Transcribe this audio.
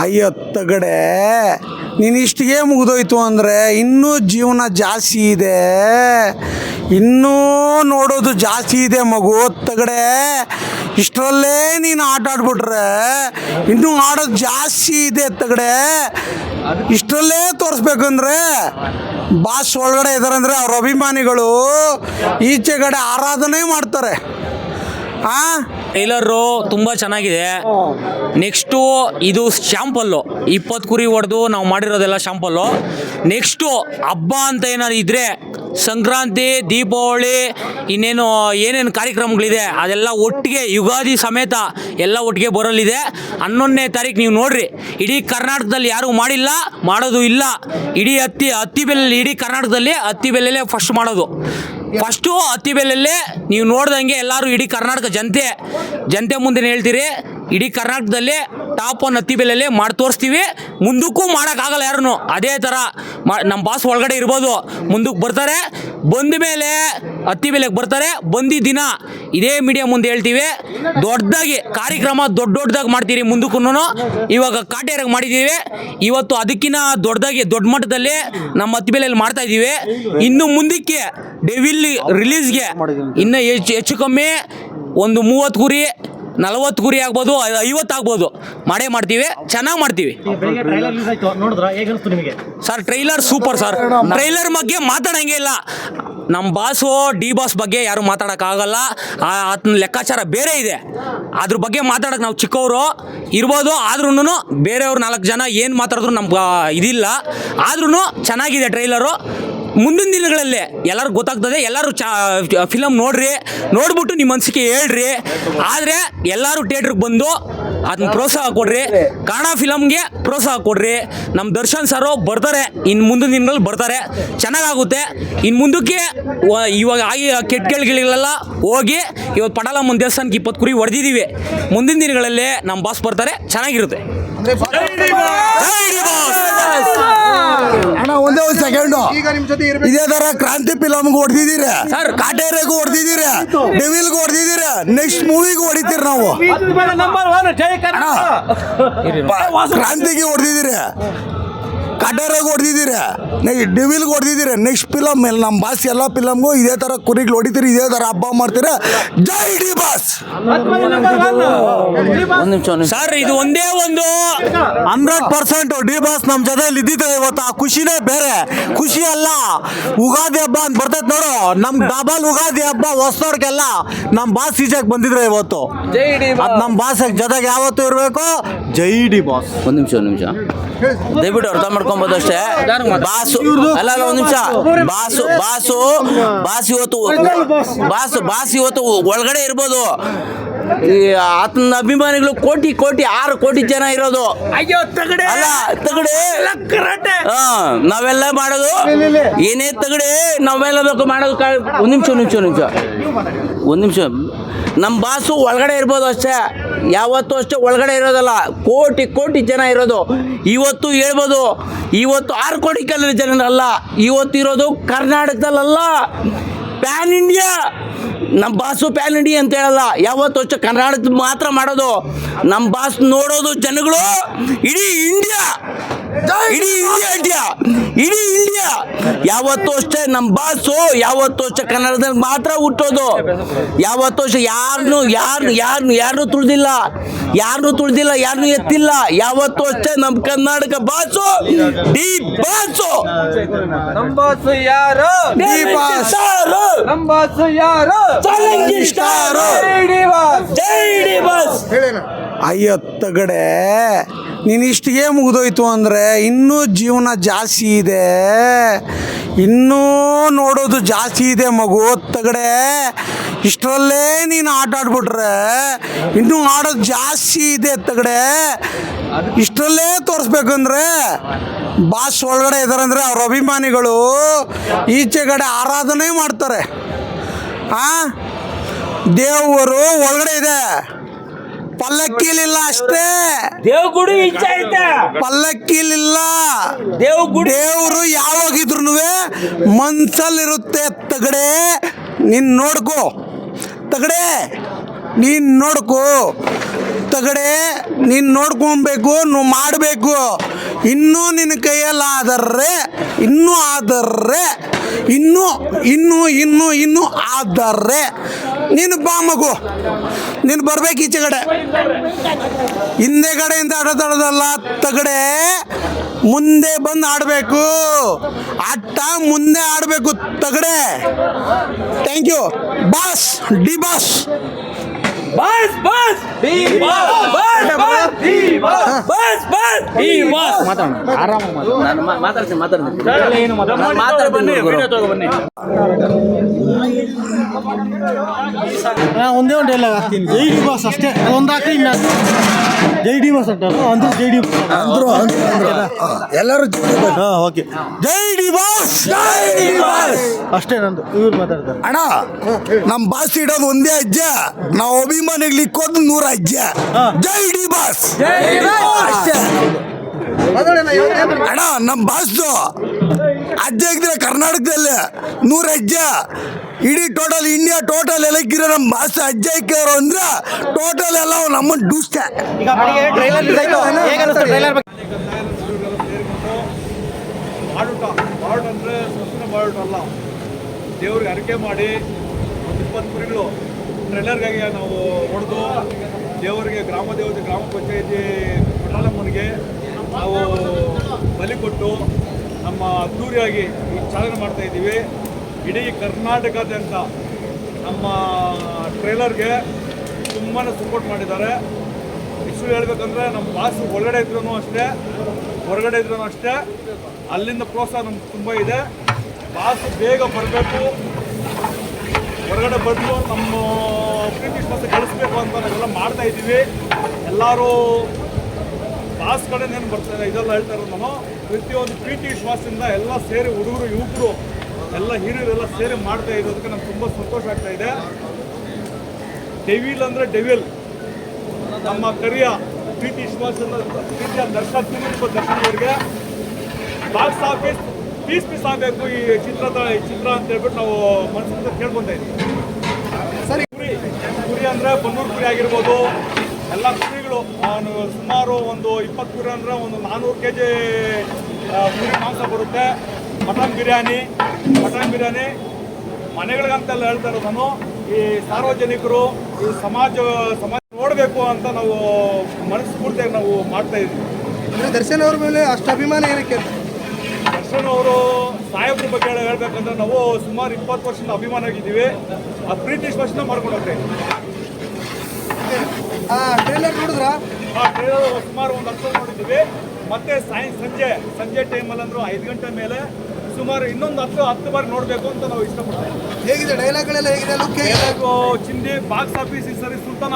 ಅಯ್ಯೊತ್ತಗಡೆ ನೀನು ಇಷ್ಟಿಗೆ ಮುಗಿದೋಯ್ತು ಅಂದರೆ ಇನ್ನೂ ಜೀವನ ಜಾಸ್ತಿ ಇದೆ, ಇನ್ನೂ ನೋಡೋದು ಜಾಸ್ತಿ ಇದೆ ಮಗು. ತಗಡೆ ಇಷ್ಟರಲ್ಲೇ ನೀನು ಆಟ ಆಡ್ಬಿಟ್ರೆ ಇನ್ನೂ ಆಡೋದು ಜಾಸ್ತಿ ಇದೆ. ತಗಡೆ ಇಷ್ಟರಲ್ಲೇ ತೋರಿಸ್ಬೇಕಂದ್ರೆ ಬಾಸ್ ಒಳಗಡೆ ಇದ್ದಾರಂದರೆ ಅವ್ರ ಅಭಿಮಾನಿಗಳು ಈಚೆಗಡೆ ಆರಾಧನೆ ಮಾಡ್ತಾರೆ. ಟ್ರೈಲರು ತುಂಬ ಚೆನ್ನಾಗಿದೆ. ನೆಕ್ಸ್ಟು ಇದು ಶಾಂಪಲ್ಲು 20 ಕುರಿ ಹೊಡೆದು ನಾವು ಮಾಡಿರೋದೆಲ್ಲ ಶಾಂಪಲ್ಲು. ನೆಕ್ಸ್ಟು ಹಬ್ಬ ಅಂತ ಏನಾದ್ರು ಇದ್ದರೆ ಸಂಕ್ರಾಂತಿ, ದೀಪಾವಳಿ, ಇನ್ನೇನು ಏನೇನು ಕಾರ್ಯಕ್ರಮಗಳಿದೆ ಅದೆಲ್ಲ ಒಟ್ಟಿಗೆ ಯುಗಾದಿ ಸಮೇತ ಎಲ್ಲ ಒಟ್ಟಿಗೆ ಬರಲಿದೆ. 11ನೇ ತಾರೀಕು ನೀವು ನೋಡ್ರಿ. ಇಡೀ ಕರ್ನಾಟಕದಲ್ಲಿ ಯಾರೂ ಮಾಡಿಲ್ಲ, ಮಾಡೋದು ಇಲ್ಲ. ಇಡೀ ಹತ್ತಿ ಬೆಲೆಯಲ್ಲಿ ಇಡೀ ಕರ್ನಾಟಕದಲ್ಲಿ ಹತ್ತಿ ಬೆಲೆಯಲ್ಲೇ ಫಸ್ಟ್ ಮಾಡೋದು. ಫಸ್ಟು ಹತ್ತಿ ಬೆಲೆಯಲ್ಲೇ ನೀವು ನೋಡ್ದಂಗೆ ಎಲ್ಲರೂ ಇಡೀ ಕರ್ನಾಟಕ ಜನತೆ ಮುಂದೆ ಹೇಳ್ತೀರಿ. ಇಡೀ ಕರ್ನಾಟಕದಲ್ಲಿ ಟಾಪ್ 1 ಹತ್ತಿ ಬೆಲೆಯಲ್ಲೇ ಮಾಡಿ ತೋರಿಸ್ತೀವಿ. ಮುಂದಕ್ಕೂ ಮಾಡೋಕ್ಕಾಗಲ್ಲ ಯಾರೂ. ಅದೇ ಥರ ನಮ್ಮ ಬಾಸ್ ಒಳಗಡೆ ಇರ್ಬೋದು, ಮುಂದಕ್ಕೆ ಬರ್ತಾರೆ. ಬಂದ ಮೇಲೆ ಹತ್ತಿ ಬೆಲೆಗೆ ಬರ್ತಾರೆ. ಬಂದಿದ್ದ ದಿನ ಇದೇ ಮೀಡಿಯಾ ಮುಂದೆ ಹೇಳ್ತೀವಿ, ದೊಡ್ಡದಾಗಿ ಕಾರ್ಯಕ್ರಮ ದೊಡ್ಡದಾಗಿ ಮಾಡ್ತೀರಿ. ಮುಂದಕ್ಕೂ ಇವಾಗ ಕಾಟೇರಾಗಿ ಮಾಡಿದ್ದೀವಿ, ಇವತ್ತು ಅದಕ್ಕಿಂತ ದೊಡ್ಡದಾಗಿ ದೊಡ್ಡ ಮಟ್ಟದಲ್ಲಿ ನಮ್ಮ ಹತ್ತಿ ಬೆಲೆಯಲ್ಲಿ ಮಾಡ್ತಾ ಇದ್ದೀವಿ. ಇನ್ನು ಮುಂದಕ್ಕೆ ಡೆವಿಲ್ ರಿಲೀಸ್ಗೆ ಇನ್ನು ಹೆಚ್ಚು ಕಮ್ಮಿ ಒಂದು 30 ಕುರಿ 40 ಕುರಿ ಆಗ್ಬೋದು, 50 ಆಗ್ಬೋದು, ಮಾಡ್ತೀವಿ. ಚೆನ್ನಾಗಿ ಮಾಡ್ತೀವಿ sir. Trailer super sir. Trailer ಬಗ್ಗೆ ಮಾತಾಡಂಗೆ ಇಲ್ಲ. ನಮ್ಮ ಬಾಸು ಡಿ ಬಾಸ್ ಬಗ್ಗೆ ಯಾರು ಮಾತಾಡೋಕ್ಕಾಗಲ್ಲ. ಆತನ ಲೆಕ್ಕಾಚಾರ ಬೇರೆ ಇದೆ. ಅದ್ರ ಬಗ್ಗೆ ಮಾತಾಡೋಕೆ ನಾವು ಚಿಕ್ಕವರು ಇರ್ಬೋದು. ಆದ್ರೂ ಬೇರೆಯವ್ರು 4 ಜನ ಏನು ಮಾತಾಡಿದ್ರು ನಮ್ಗೆ ಇದಿಲ್ಲ. ಆದ್ರೂ ಚೆನ್ನಾಗಿದೆ ಟ್ರೈಲರು. ಮುಂದಿನ ದಿನಗಳಲ್ಲಿ ಎಲ್ಲರಿಗೂ ಗೊತ್ತಾಗ್ತದೆ. ಎಲ್ಲರೂ ಫಿಲಮ್ ನೋಡ್ಬಿಟ್ಟು ನಿಮ್ಮ ಅನಿಸಿಕೆ ಹೇಳ್ರಿ. ಆದರೆ ಎಲ್ಲರೂ ಥಿಯೇಟ್ರಿಗೆ ಬಂದು ಅದನ್ನ ಪ್ರೋತ್ಸಾಹ ಕೊಡ್ರಿ. ಕನ್ನಡ ಫಿಲಮ್ಗೆ ಪ್ರೋತ್ಸಾಹ ಕೊಡ್ರಿ. ನಮ್ಮ ದರ್ಶನ್ ಸರು ಬರ್ತಾರೆ, ಇನ್ನು ಮುಂದಿನ ದಿನಗಳಲ್ಲಿ ಬರ್ತಾರೆ. ಚೆನ್ನಾಗಾಗುತ್ತೆ. ಇನ್ನು ಮುಂದಕ್ಕೆ ಇವಾಗ ಆಗಿ ಕೆಟ್ಟಗಳಿಗೆಲ್ಲ ಹೋಗಿ ಇವತ್ತು ಪಟಾಲಮ್ಮನ ದೇವಸ್ಥಾನಕ್ಕೆ 20 ಕುರಿ ಹೊಡೆದಿದ್ದೀವಿ. ಮುಂದಿನ ದಿನಗಳಲ್ಲಿ ನಮ್ಮ ಬಾಸ್ ಬರ್ತಾರೆ, ಚೆನ್ನಾಗಿರುತ್ತೆ. ಅಣ್ಣ ಒಂದೇ ಒಂದು ಸೆಕೆಂಡು, ಇದೇ ತರ ಕ್ರಾಂತಿ ಫಿಲಮ್ಗೆ ಹೊಡೆದಿದ್ದೀರಿ ಸರ್, ಕಾಟೇರಿಗೂ ಹೊಡೆದಿದ್ದೀರಿ, ಡೆವಿಲ್ಗೂ ಹೊಡೆದಿದ್ದೀರಿ, ನೆಕ್ಸ್ಟ್ ಮೂವಿಗೂ ಹೊಡಿತೀರಿ ನಾವು. ಕ್ರಾಂತಿಗೆ ಹೊಡೆದಿದ್ದೀರಿ, ಕಾಟೇರಾಗ ಹೊಡೆದಿದ್ದೀರಿ, ಡೆವಿಲ್ಗೆ ಹೊಡೆದಿದ್ದೀರಿ. ನೆಕ್ಸ್ಟ್ ಫಿಲಮ್ ಮೇಲೆ ನಮ್ಮ ಬಾಸ್ ಎಲ್ಲ ಫಿಲಮ್ಗೂ ಇದೇ ಥರ ಕುರಿಗಳು ಹೊಡಿತೀರಿ, ಇದೇ ಥರ ಹಬ್ಬ ಮಾಡ್ತೀರಿ. ಜೈ ಡಿ ಬಾಸ್. ಸರ್ ಇದು ಒಂದೇ ಒಂದು 100% ಡಿ ಬಾಸ್ ನಮ್ಮ ಜೊತೆಯಲ್ಲಿ ಇದ್ದಿದ್ರೆ ಇವತ್ತು ಆ ಖುಷಿನೇ ಬೇರೆ. ಖುಷಿ ಅಲ್ಲ, ಉಗಾದಿ ಹಬ್ಬ ಅಂತ ಬರ್ತೈತೆ ನೋಡು, ನಮ್ಮ ಡಬಲ್ ಉಗಾದಿ ಹಬ್ಬ ಹೊಸದವ್ರಿಗೆಲ್ಲ ನಮ್ಮ ಬಾಸ್ ಈಜಾಗಿ ಬಂದಿದ್ರೆ ಇವತ್ತು. ನಮ್ಮ ಬಾಸ್ ಜೊತೆಗೆ ಯಾವತ್ತೂ ಇರಬೇಕು. ಜೈ ಡಿ ಬಾಸ್. ಒಂದು ನಿಮಿಷ ದಯವಿಟ್ಟು ಅರ್ಥ ಮಾಡ್ಕೊಬೋದು ಅಷ್ಟೇ. ಬಾಸು ಅಲ್ಲ ಒಂದು ನಿಮಿಷ. ಬಾಸ್ ಇವತ್ತು ಒಳಗಡೆ ಇರ್ಬೋದು. ಆತನ ಅಭಿಮಾನಿಗಳು ಕೋಟಿ 6 ಕೋಟಿ ಜನ ಇರೋದು. ಅಲ್ಲ ತಗಡೆ ನಾವೆಲ್ಲ ಮಾಡೋದು ಏನೇ ತಗಡೆ ನಾವೆಲ್ಲ ಮಾಡೋದು. ಒಂದು ನಿಮಿಷ ನಮ್ಮ ಬಾಸು ಒಳಗಡೆ ಇರ್ಬೋದು ಅಷ್ಟೇ, ಯಾವತ್ತೂ ಅಷ್ಟೇ ಒಳಗಡೆ ಇರೋದಲ್ಲ. ಕೋಟಿ ಜನ ಇರೋದು. ಇವತ್ತು ಹೇಳ್ಬೋದು, ಇವತ್ತು 6 ಕೋಟಿ ಜನರಲ್ಲ, ಇವತ್ತು ಇರೋದು ಕರ್ನಾಟಕದಲ್ಲ, ಪ್ಯಾನ್ ಇಂಡಿಯಾ. ನಮ್ಮ ಬಾಸು ಪ್ಯಾನ್ ಇಂಡಿಯಾ ಅಂತ ಹೇಳಲ್ಲ, ಯಾವತ್ತು ಅಷ್ಟೇ ಕರ್ನಾಟಕದ ಮಾತ್ರ ಮಾಡೋದು. ನಮ್ಮ ಬಾಸ್ ನೋಡೋದು ಜನಗಳು ಇಡೀ ಇಂಡಿಯಾ. ಯಾವತ್ತೂ ಅಷ್ಟೇ ನಮ್ಮ ಬಾಸು ಯಾವತ್ತೂ ಅಷ್ಟೇ ಕನ್ನಡದಲ್ಲಿ ಮಾತ್ರ ಹುಟ್ಟೋದು. ಯಾವತ್ತೂ ಅಷ್ಟೇ ಯಾರನ್ನೂ ತುಳಿದಿಲ್ಲ, ಯಾರನ್ನೂ ಎತ್ತಿಲ್ಲ. ಯಾವತ್ತೂ ಅಷ್ಟೇ ನಮ್ಮ ಕರ್ನಾಟಕ ಬಾಸು ಡಿ ಬಾಸು. ನಮ್ಮ ಬಾಸು ಯಾರು? D boss. ನಮ್ಮ ಬಾಸು ಯಾರು? ಜೈ ಡಿ ಬಾಸ್. ಅಯ್ಯೊತ್ತಗಡೆ ನೀನು ಇಷ್ಟಿಗೆ ಮುಗಿದೋಯ್ತು ಅಂದರೆ ಇನ್ನೂ ಜೀವನ ಜಾಸ್ತಿ ಇದೆ, ಇನ್ನೂ ನೋಡೋದು ಜಾಸ್ತಿ ಇದೆ ಮಗು. ತಗಡೆ ಇಷ್ಟರಲ್ಲೇ ನೀನು ಆಟ ಆಡ್ಬಿಟ್ರೆ ಇನ್ನೂ ಆಡೋದು ಜಾಸ್ತಿ ಇದೆ. ತಗಡೆ ಇಷ್ಟರಲ್ಲೇ ತೋರಿಸ್ಬೇಕಂದ್ರೆ ಬಾಸ್ ಒಳಗಡೆ ಇದ್ದಾರಂದರೆ ಅವ್ರ ಅಭಿಮಾನಿಗಳು ಈಚೆಗಡೆ ಆರಾಧನೆ ಮಾಡ್ತಾರೆ. ದೇವರು ಒಳಗಡೆ ಇದೆ, ಪಲ್ಲಕ್ಕಿಲಿಲ್ಲ ಅಷ್ಟೇ. ದೇವ್ಗುಡಿ ಇಚ್ಛೆ ಐತೆ, ಪಲ್ಲಕ್ಕಿಲಿಲ್ಲ. ದೇವರು ಯಾವಾಗಿದ್ರು ಮನ್ಸಲ್ಲಿರುತ್ತೆ. ತಗಡೆ ನೀನು ನೋಡ್ಕೋ, ತಗಡೆ ನೀನು ನೋಡ್ಕೊಬೇಕು ಮಾಡಬೇಕು. ಇನ್ನೂ ನಿನ್ನ ಕೈಯಲ್ಲಾದರೆ ಇನ್ನೂ ಆದರೆ ಇನ್ನೂ ಆದರೆ ನೀನು ಬಾ ಮಗು, ನೀನು ಬರ್ಬೇಕು ಈಚೆ ಕಡೆ. ಹಿಂದೆ ಕಡೆಯಿಂದ ಆಡೋದಲ್ಲ ತಗಡೆ, ಮುಂದೆ ಬಂದು ಆಡಬೇಕು. ಆಟ ಮುಂದೆ ಆಡಬೇಕು ತಗಡೆ. Thank you boss, D boss. ಬಸ್ ಬಸ್ ಒಂದೇ ಒಂದು ಡೈಲಾಗ್ ಹಾಕ್ತೀನಿ, ಜೈ ಡಿ ಬಾಸ್ ಅಷ್ಟೇ. ಒಂದು ಹಾಕಿ ಇನ್ನು ಜೈ ಡಿ ಬಾಸ್ ಅಂటారు ಅಂದ್ರು ಜೈ ಡಿ ಎಲ್ಲರೂ ಓಕೆ, ಜೈ ಡಿ ಬಾಸ್ ಅಷ್ಟೇ ನಂದು. ಇವ್ರು ಮಾತಾಡ್ತಾರೆ. ಅಣ್ಣ, ನಮ್ಮ ಬಾಸ್ ಇಡೋದು ಒಂದೇ ಅಜ್ಜ, ನಾವು ಅಭಿಮಾನಿಗಳು ಇಕ್ಕೋದು 100 ಅಜ್ಜ. ಜೈ ಡಿ ಬಾಸ್ ಅಷ್ಟೇ ಅಣ್ಣ. ನಮ್ಮ ಬಾಸ್ದು ಅಜ್ಜ ಇದ್ರೆ ಕರ್ನಾಟಕದಲ್ಲಿ 100 ಅಜ್ಜ. ಇಡೀ ಟೋಟಲ್ ಇಂಡಿಯಾ ಟೋಟಲ್ ಎಲ್ಲಕ್ಕಿರೋ ನಮ್ಮ ಬಾಸ್ ಅಜ್ಜ ಇಕ್ಕೋರು ಅಂದ್ರೆ ಟೋಟಲ್ ಎಲ್ಲ ನಮ್ಮನ್ನು ಡೂಸ್ಟೆ. ಬಾಡುಟ ಅಂದರೆ ಸೊಸಿನ ಬಾಡುಟ ಅಲ್ಲ, ದೇವ್ರಿಗೆ ಅರಿಕೆ ಮಾಡಿ 20 ಕುರಿಗಳು ಟ್ರೇಲರ್ಗಾಗಿ ನಾವು ಹೊಡೆದು ದೇವರಿಗೆ ಗ್ರಾಮ ದೇವತೆ ಗ್ರಾಮ ಪಂಚಾಯತಿ ಪಟಾಲಮ್ಮನಿಗೆ ನಾವು ಬಲಿ ಕೊಟ್ಟು ನಮ್ಮ ಅದ್ದೂರಿಯಾಗಿ ಈ ಚಾಲನೆ ಮಾಡ್ತಾಯಿದ್ದೀವಿ. ಇಡೀ ಕರ್ನಾಟಕದಾದ್ಯಂತ ನಮ್ಮ ಟ್ರೇಲರ್ಗೆ ತುಂಬಾ ಸಪೋರ್ಟ್ ಮಾಡಿದ್ದಾರೆ. ಇಷ್ಟು ಹೇಳ್ಬೇಕಂದ್ರೆ ನಮ್ಮ ಬಾಸ್ ಒಳಗಡೆ ಇದ್ರೂ ಅಷ್ಟೇ, ಹೊರಗಡೆ ಇದ್ರೂ ಅಷ್ಟೇ, ಅಲ್ಲಿಂದ ಪ್ರೋತ್ಸಾಹ ನಮ್ಗೆ ತುಂಬ ಇದೆ. ಬಾಸ್ ಬೇಗ ಬರಬೇಕು, ಹೊರಗಡೆ ಬಂದು ನಮ್ಮ ಪ್ರೀತಿ ವಿಶ್ವಾಸ ಗಳಿಸ್ಬೇಕು ಅಂತ ನಾವೆಲ್ಲ ಮಾಡ್ತಾ ಇದ್ದೀವಿ. ಎಲ್ಲರೂ ಬಾಸ್ ಕಡೆನೇನು ಬರ್ತಾರೆ ಇದೆಲ್ಲ ಹೇಳ್ತಾ ಇರೋದು ನಾನು. ಪ್ರತಿಯೊಂದು ಪ್ರೀತಿ ವಿಶ್ವಾಸದಿಂದ ಎಲ್ಲ ಸೇರಿ ಹುಡುಗರು ಯುವಕರು ಎಲ್ಲ ಹಿರಿಯರೆಲ್ಲ ಸೇರಿ ಮಾಡ್ತಾ ಇರೋದಕ್ಕೆ ನಮ್ಗೆ ತುಂಬ ಸಂತೋಷ ಆಗ್ತಾ ಇದೆ. ಡೆವಿಲ್ ಅಂದರೆ ಡೆವಿಲ್, ನಮ್ಮ ಕರಿಯ ಪ್ರೀತಿ ವಿಶ್ವಾಸದ ಪ್ರೀತಿಯ ದರ್ಶನವರಿಗೆ ಬಾಕ್ಸ್ ಆಫೀಸ್ ಪೀಸ್ ಆಗಬೇಕು ಈ ಚಿತ್ರ ಅಂತ ಹೇಳ್ಬಿಟ್ಟು ನಾವು ಮನಸ್ಸಿಂದ ಕೇಳ್ಕೊತಾ ಇದ್ದೀವಿ. ಸರಿ, ಕುರಿ ಅಂದರೆ ಬನ್ನೂರು ಕುರಿ ಆಗಿರ್ಬೋದು, ಎಲ್ಲ ಕುರಿಗಳು ಸುಮಾರು ಒಂದು 20 ಕುರಿ ಅಂದರೆ ಒಂದು 400 kg ಕುರಿ ಮಾಂಸ ಬರುತ್ತೆ. ಮಟನ್ ಬಿರಿಯಾನಿ ಮನೆಗಳಿಗಂತೆಲ್ಲ ಹೇಳ್ತಾ ಇರೋದು ನಾನು. ಈ ಸಾರ್ವಜನಿಕರು ಈ ಸಮಾಜ ನೋಡಬೇಕು ಅಂತ ನಾವು ಮನಸ್ಫೂರ್ತಿಯಾಗಿ ನಾವು ಮಾಡ್ತಾ ಇದ್ದೀವಿ. ದರ್ಶನ್ ಅವ್ರ ಮೇಲೆ ಅಷ್ಟು ಅಭಿಮಾನ ಏನಕ್ಕೆ? ದರ್ಶನ್ ಅವರು ಸಾಹೇಬ್ರ ಬಗ್ಗೆ ಹೇಳ್ಬೇಕಂದ್ರೆ ನಾವು ಸುಮಾರು 20 ವರ್ಷದಿಂದ ಅಭಿಮಾನ ಆಗಿದ್ದೀವಿ. ಆ ಪ್ರೀತಿ ವಿಶ್ವಾಸನ ಮಾಡ್ಕೊಂಡು ಹೋಗ್ತಾ ಇದ್ದೀವಿ. ಟ್ರೇಲರ್ ನೋಡಿದ್ರಾ? ಆ ಟ್ರೇಲರ್ ಸುಮಾರು ಒಂದು 10 ನೋಡಿದ್ದೀವಿ. ಮತ್ತೆ ಸಂಜೆ ಟೈಮಲ್ಲಿ ಅಂದರೂ 5 ಗಂಟೆ ಮೇಲೆ ಸುಮಾರು ಇನ್ನೊಂದು 10 ಬಾರಿ ನೋಡಬೇಕು ಅಂತ ನಾವು ಇಷ್ಟಪಡ್ತೀವಿ. ಹೇಗಿದೆ ಡೈಲಾಗ್ಗಳೆಲ್ಲ? ಹೇಗಿದೆ ಲುಕ್? ಚಿಂದಿ ಬಾಕ್ಸ್ ಆಫೀಸ್ ಈ ಸರಿ ಸುಲ್ತಾನ